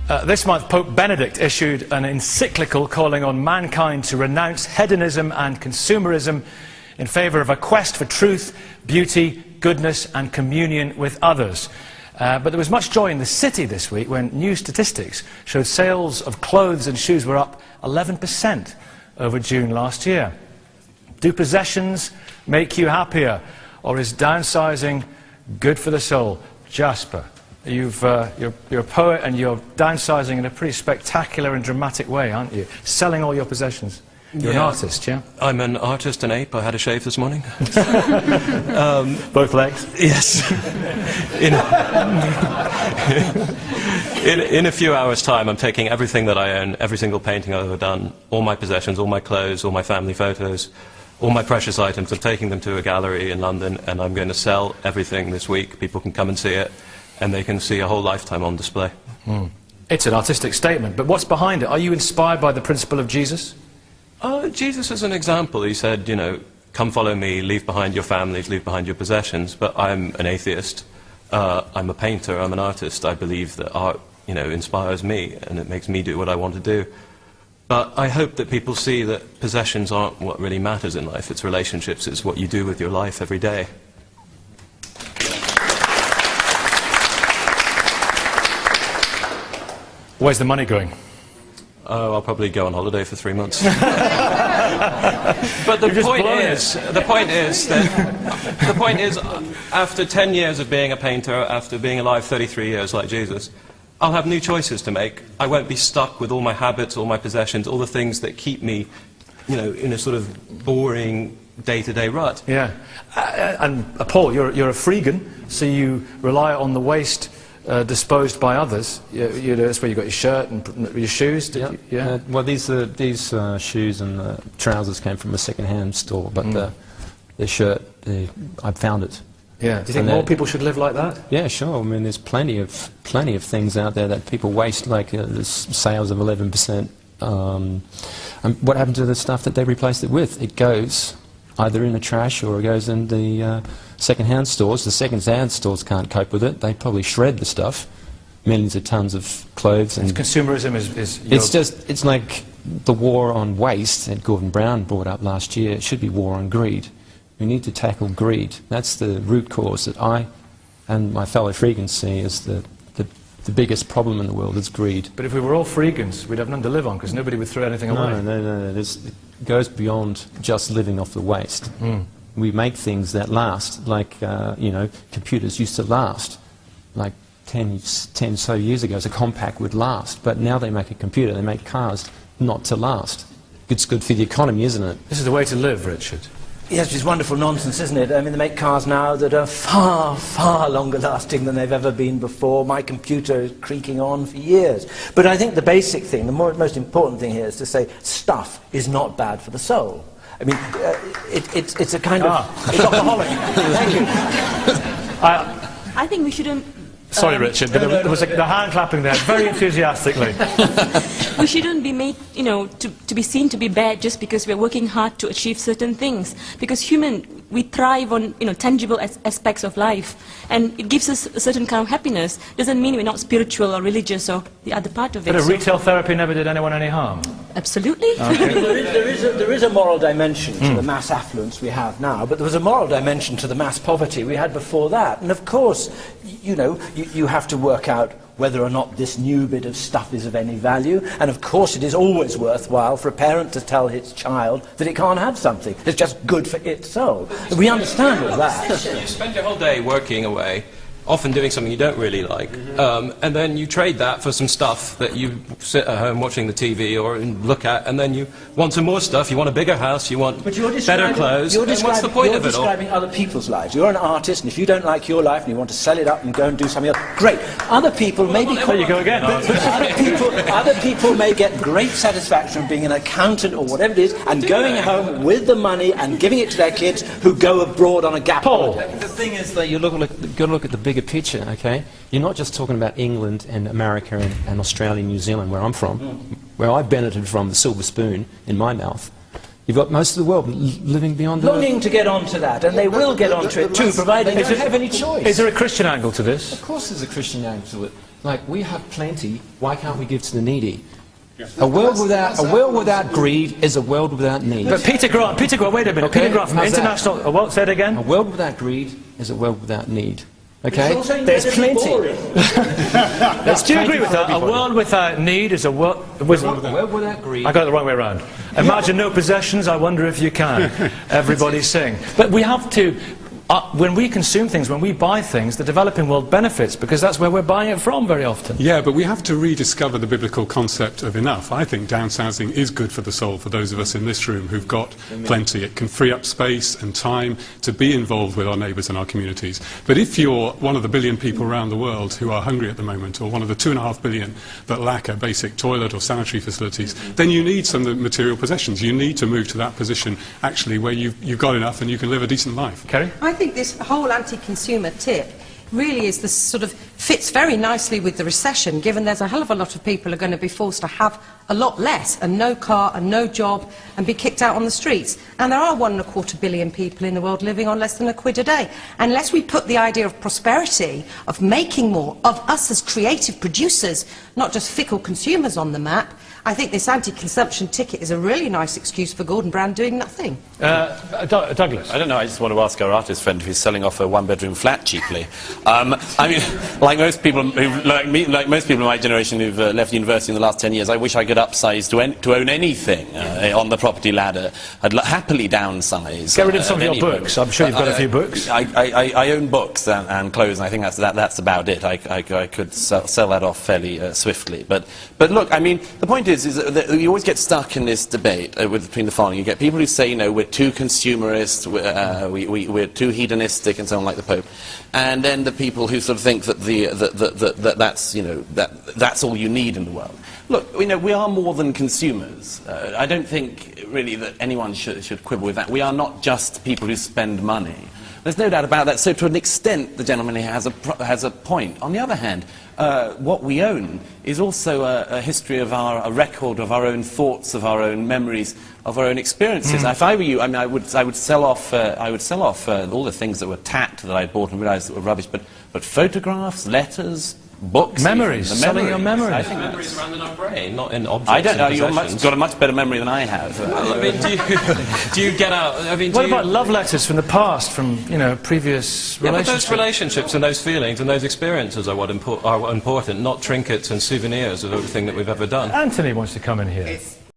This month, Pope Benedict issued an encyclical calling on mankind to renounce hedonism and consumerism in favour of a quest for truth, beauty, goodness and communion with others. But there was much joy in the city this week when new statistics showed sales of clothes and shoes were up 11% over June last year. Do possessions make you happier, or is downsizing good for the soul? Jasper, you're a poet and you're downsizing in a pretty spectacular and dramatic way, aren't you? Selling all your possessions. You're an artist, yeah? I'm an artist, an ape. I had a shave this morning. Both legs? Yes. In a few hours' time, I'm taking everything that I own, every single painting I've ever done, all my possessions, all my clothes, all my family photos, all my precious items. I'm taking them to a gallery in London, and I'm going to sell everything this week. People can come and see it, and they can see a whole lifetime on display. It's an artistic statement, but what's behind it? Are you inspired by the principle of Jesus? Jesus is an example. He said, you know, come follow me, leave behind your families, leave behind your possessions. But I'm an atheist. I'm a painter. I'm an artist. I believe that art, you know, inspires me, and it makes me do what I want to do. But I hope that people see that possessions aren't what really matters in life. It's relationships. It's what you do with your life every day. Where's the money going? Oh, I'll probably go on holiday for 3 months. But the point is, after 10 years of being a painter, after being alive 33 years like Jesus, I'll have new choices to make. I won't be stuck with all my habits, all my possessions, all the things that keep me, you know, in a sort of boring day-to-day rut. Yeah. And Paul, you're a freegan, so you rely on the waste disposed by others. You know, that's where you got your shirt and your shoes. Well, these shoes and trousers came from a second-hand store, but the shirt, I found it. Yeah. Do you think more people should live like that? Yeah, sure. I mean, there's plenty of things out there that people waste, like there's sales of 11%. And what happened to the stuff that they replaced it with? It goes either in the trash or it goes in the second-hand stores. The second-hand stores can't cope with it. They probably shred the stuff, millions of tons of clothes. And consumerism is it's like the war on waste that Gordon Brown brought up last year. It should be war on greed. We need to tackle greed. That's the root cause that I and my fellow freegans see as the biggest problem in the world is greed. But if we were all freegans, we'd have none to live on because nobody would throw anything away. No. It goes beyond just living off the waste. We make things that last, like, you know, computers used to last. Like 10 so years ago, a compact would last. But now they make a computer, they make cars not to last. It's good for the economy, isn't it? This is the way to live, Richard. Yes, it's wonderful nonsense, isn't it? I mean, they make cars now that are far, far longer lasting than they've ever been before. My computer is creaking on for years. But I think the basic thing, the most important thing here is to say stuff is not bad for the soul. I mean, it's a kind of... It's alcoholic. Thank you. I think we shouldn't... Sorry, Richard, but there was the hand clapping there, very enthusiastically. We shouldn't be made, you know, to be seen to be bad just because we're working hard to achieve certain things. Because we thrive on, you know, tangible aspects of life, and it gives us a certain kind of happiness. Doesn't mean we're not spiritual or religious or the other part of it. But retail therapy never did anyone any harm. Absolutely. Okay. there is a moral dimension to the mass affluence we have now, but there was a moral dimension to the mass poverty we had before that. And of course, you know, you have to work out whether or not this new bit of stuff is of any value. And of course it is always worthwhile for a parent to tell its child that it can't have something. It's just good for its soul. We understand all that. You spend your whole day working away, often doing something you don't really like, and then you trade that for some stuff that you sit at home watching the TV or look at, and then you want some more stuff, you want a bigger house, you want better clothes, and what's the point of it all? You're describing other people's lives. You're an artist, and if you don't like your life and you want to sell it up and go and do something else, great. Other people may be... There you go again. Other people may get great satisfaction from being an accountant or whatever it is, and going home with the money and giving it to their kids who go abroad on a gap holiday. The thing is that you've got to look at the bigger picture, okay? You're not just talking about England and America and Australia and New Zealand, where I'm from, where I benefited from the silver spoon in my mouth. You've got most of the world living beyond the... Longing to get onto that, and they will get onto it too, provided they don't have any choice. Is there a Christian angle to this? Of course there's a Christian angle to it. Like, we have plenty, why can't we give to the needy? A world without greed is a world without need. But Peter Grant, wait a minute. Okay, Peter Grant from International... What? Say it again? A world without greed is a world without need. Okay? There's plenty. Do you agree with that? A world without need is a world... A world without greed... I got it the wrong way around. Imagine no possessions, I wonder if you can. Everybody sing. But we have to... when we consume things, when we buy things, the developing world benefits, because that's where we're buying it from very often. Yeah, but we have to rediscover the biblical concept of enough. I think downsizing is good for the soul, for those of us in this room who've got plenty. It can free up space and time to be involved with our neighbours and our communities. But if you're one of the billion people around the world who are hungry at the moment, or one of the 2.5 billion that lack a basic toilet or sanitary facilities, then you need some of the material possessions. You need to move to that position, actually, where you've got enough and you can live a decent life. Kerry? I think this whole anti-consumer tip really is this sort of fits very nicely with the recession, given there's a hell of a lot of people are going to be forced to have a lot less and no car and no job and be kicked out on the streets. And there are 1.25 billion people in the world living on less than £1 a day. Unless we put the idea of prosperity, of making more, of us as creative producers, not just fickle consumers on the map, I think this anti-consumption ticket is a really nice excuse for Gordon Brown doing nothing. Douglas? I don't know, I just want to ask our artist friend if he's selling off a one-bedroom flat cheaply. I mean, like most people like most people in my generation who've left university in the last 10 years, I wish I could upsize to own anything on the property ladder. I'd happily downsize. Get rid of some of your books. I'm sure you've got a few books. I own books and clothes, and I think that's about it. I could sell that off fairly swiftly. But look, I mean, the point is that you always get stuck in this debate between the following. You get people who say, you know, we're too consumerist, we're too hedonistic, and so on, like the Pope, and then the people who sort of think that that's all you need in the world. Look, you know, we are more than consumers. I don't think really that anyone should quibble with that. We are not just people who spend money. There's no doubt about that. So to an extent, the gentleman here has a point. On the other hand, what we own is also a history of a record of our own thoughts, of our own memories, of our own experiences. If I were you, I mean, I would sell off all the things that were tacked that I bought and realised that were rubbish. But photographs, letters, books, memories, selling your memories. I think memories around in our brain, not in objects. I don't know. You've got a much better memory than I have. Well, I mean, do you get out? I mean, what about love letters from the past, from previous relationships? But those relationships and those feelings and those experiences are what are important, not trinkets and souvenirs of everything that we've ever done. Anthony wants to come in here.